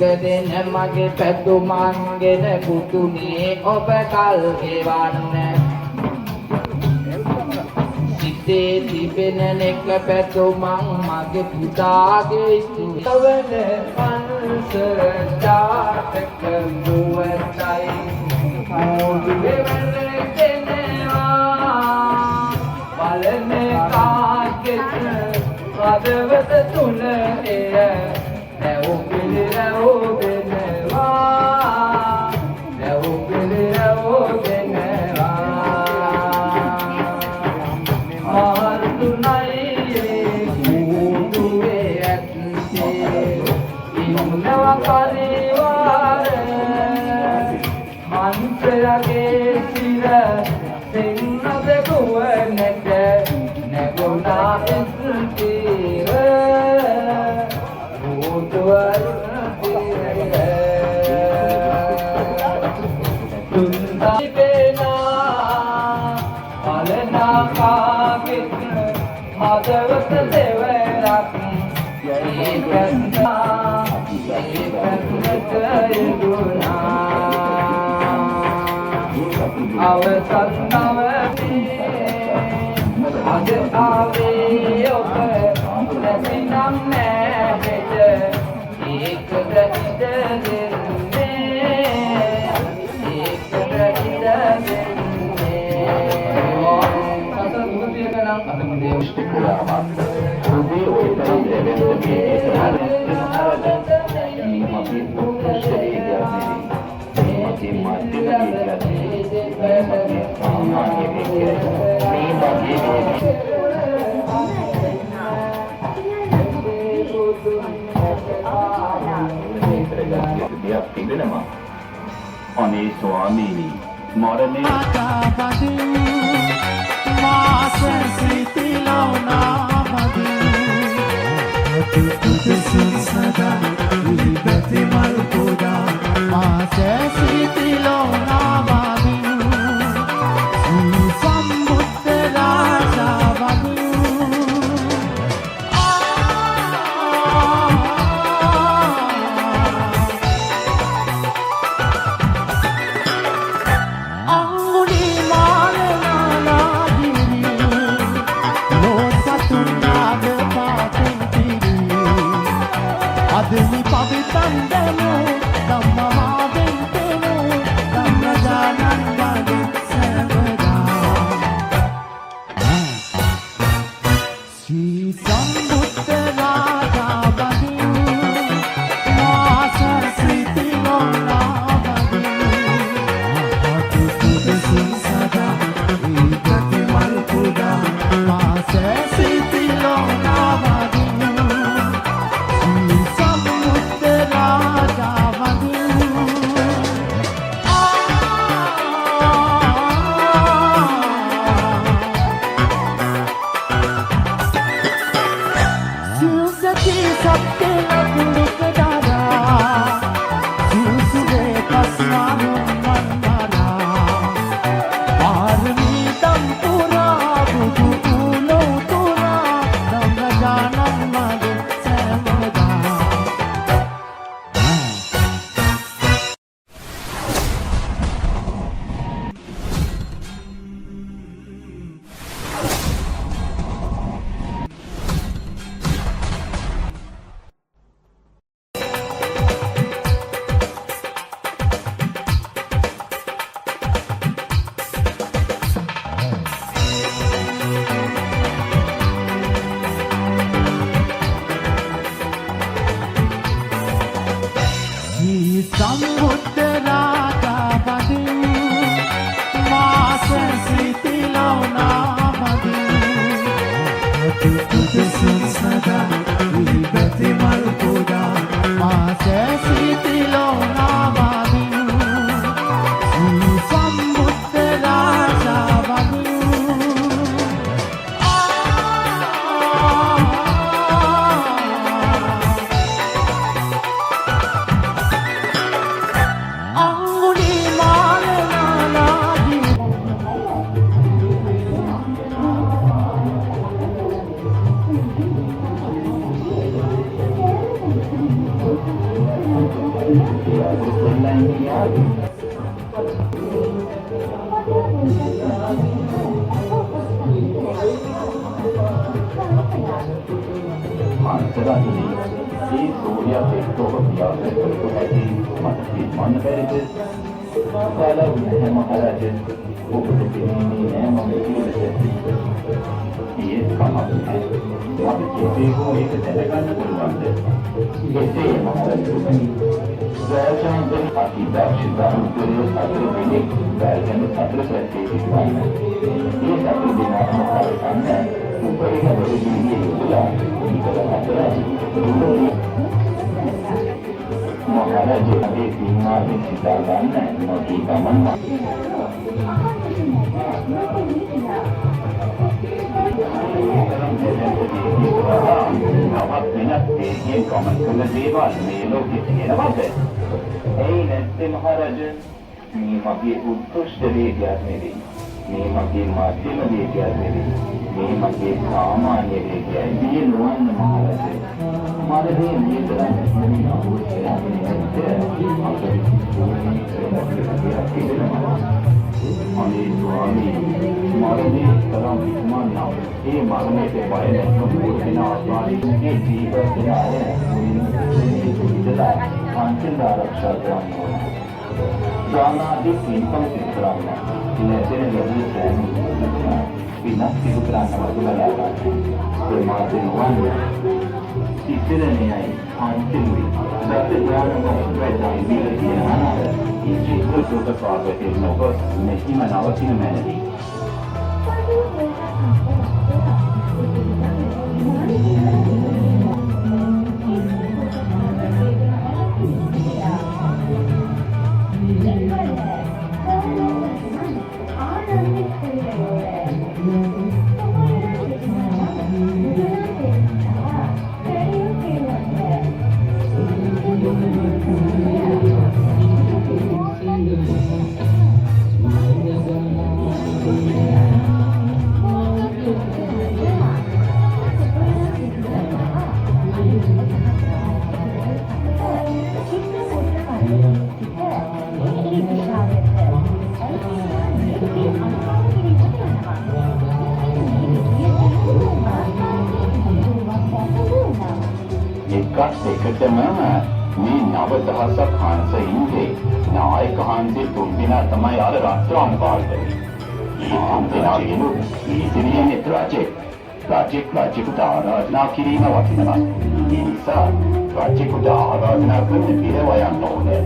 දෙන මගේ පැතුමන්ගෙන පුතුනේ ඔබ කල් ගෙවන්න සිතේ තිබෙන එක පැතුමන් මගේ පුතාගේ ඉතුරුවන පන්සල ජාතක මුවතයි මොදුවේ වෙලෙනවා බලන කාගෙත් හදවත තුල එය මන්ත්‍රයගේ සිර සින්නද ගුවනට නැගුණා ඉස්තිර මුතුවල් තුන්දා පේනා බලනා කාගෙත් හදවත දෙවරක් යයි පැන්නා යයි පැන්නට යුණා අවසන් නවනේ අද ආවේ ඔබ නැතිනම් නෑ හෙට ඒකද ඉඳ දෙන්නේ ඒකද ඉඳ දෙන්නේ සතර මුදිය කනම් අද මුදිය උෂ්ටිකුලා මුදිය ඔයතරම් දෙවෙන්නේ अने स्वामी मरने Ademi pavitan demo, Dhamma maden demo, Dhamma janan gade sevada. Sri Sambuddha Raja Badu, Masa Sriti Lona Badu. Hatu Buddha Sinsada, Igati Malpuda, Masa Sriti Lona Badu. Sabte lagu kedara, susule kasmanu mandara, parmi tampura budu ulo tura, dhamma janan madu sevada. අන්තරාදී ඒ සූර්යයා එක්කව පියාසෙ කරපු හැටි මට මන්න බැරිද? කාලවුනේ මහරජ ඔබට දෙන්නේ නෑ මම කියන්නේ. ඒ කමක් නෑ. අපි කෙසේකෝ ඒක දැනගන්න පුළුවන්ද? කෙසේ මහරජ? දැසෙන් අපි දැක්ෂිතාන් උදේ අතර වෙන්නේ දැල්ගෙන අතර සැටි ඉස්සන්න. මේ සැටි දිනන කරන්නේ උපරිම දෙවියන් ඉන්නවා. මහරජාගේ පින්නාගේ සිතා ගන්න නොකී ගමන් නවත් වෙනත් දෙයකින් ගමන් කරන දේවල් මේ ලෝකෙ තියෙනවද? එයි නැත්තේ මහරජ, මේ මගේ උත්කෘෂ්ඨ වේගයක් නෙවෙයි. මේ මගේ මාධ්‍යම වේගයක් නෙවෙයි. මේ මගේ සාමාන්‍ය වේගයයි. මේ නොවන්න මහරජ. මාර්ගයේ මේ තරම් අනේ ස්වාමී මාර්ගයේ තරම් විමානව ඒ මාර්ගයේ බය නැතුව වෙන ආස්වාදයේ ජීවිතය ඉඳලා අන්තිම ආරක්ෂා කරනවා. ජානාදී පින්කම් සිතරන්න නැතර ලැබෙන්නේ විනාශ සිදු කරන්න වදුලා ඒ මාර්ගයේ වන්නේ ඉතිරණයයි අන්තිමයි. දැන් ඥානම වැඩි විදිහට ඒ ජීවිත සෝතපාදයේ නොක මෙහිම නවතින මැනවි. එකටම මේ 9000ක් හංස ඉන්නේ නායක හංසෙ තුන් දෙනා තමයි අර රත්තරන් පාල්දේ. මේ තුන් දෙනාගෙන ඉතිරියනේ රාජෙකුට ආරාධනා කිරීම වටිනවා. ඒ නිසා රාජෙකුට ආරාධනා කරන්න පිරව යන්න ඕනේ.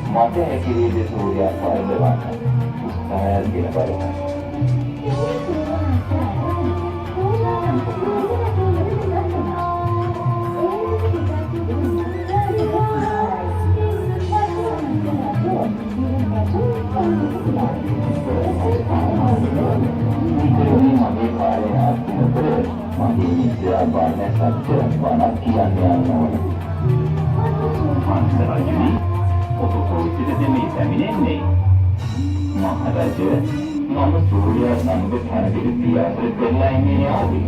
මට හැකිලි සූර්යයා පහළවන්න උත්සාහයක් දෙන බලන්න. ආබාධ සත්‍ය වණක් කියන්නේ යනවන මන්තරජුනි ඔබ කොයිද මේ පැමිණෙන්නේ මහරජ මම සූර්යා නන්ද කනදිරි පියාසර දෙලා ඉන්නේ ආවි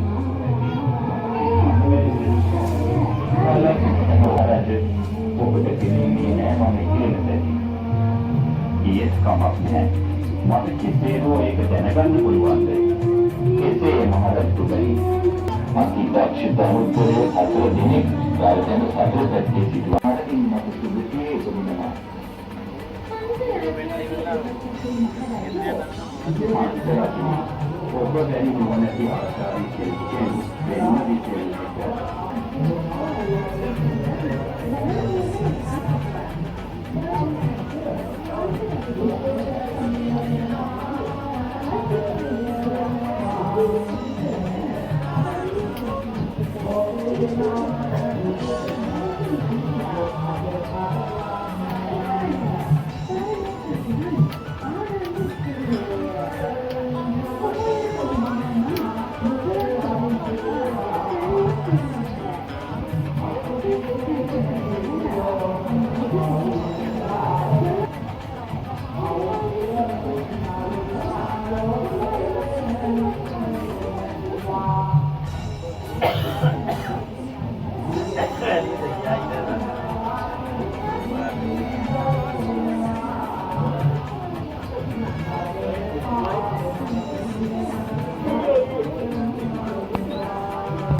මහරජ ඔබට දෙන්නේ නෑ මම කියන්නේ ඊස් කමක් නෑ මට කෙසේ හෝ ඒක දැනගන්න පුළුවන්ද කෙසේ මහරජතුමනි මගේ දක්ෂතාවුත්තරේ අතර දිනෙක ගාල්තන සතර පැත්තේ සිටුවාට ඉන්නත් සුදුසේ සමුදනා ඔබ වැනි නොනැති ආකාරී කෙනෙක් වෙන විදිහකට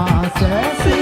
ආසැසි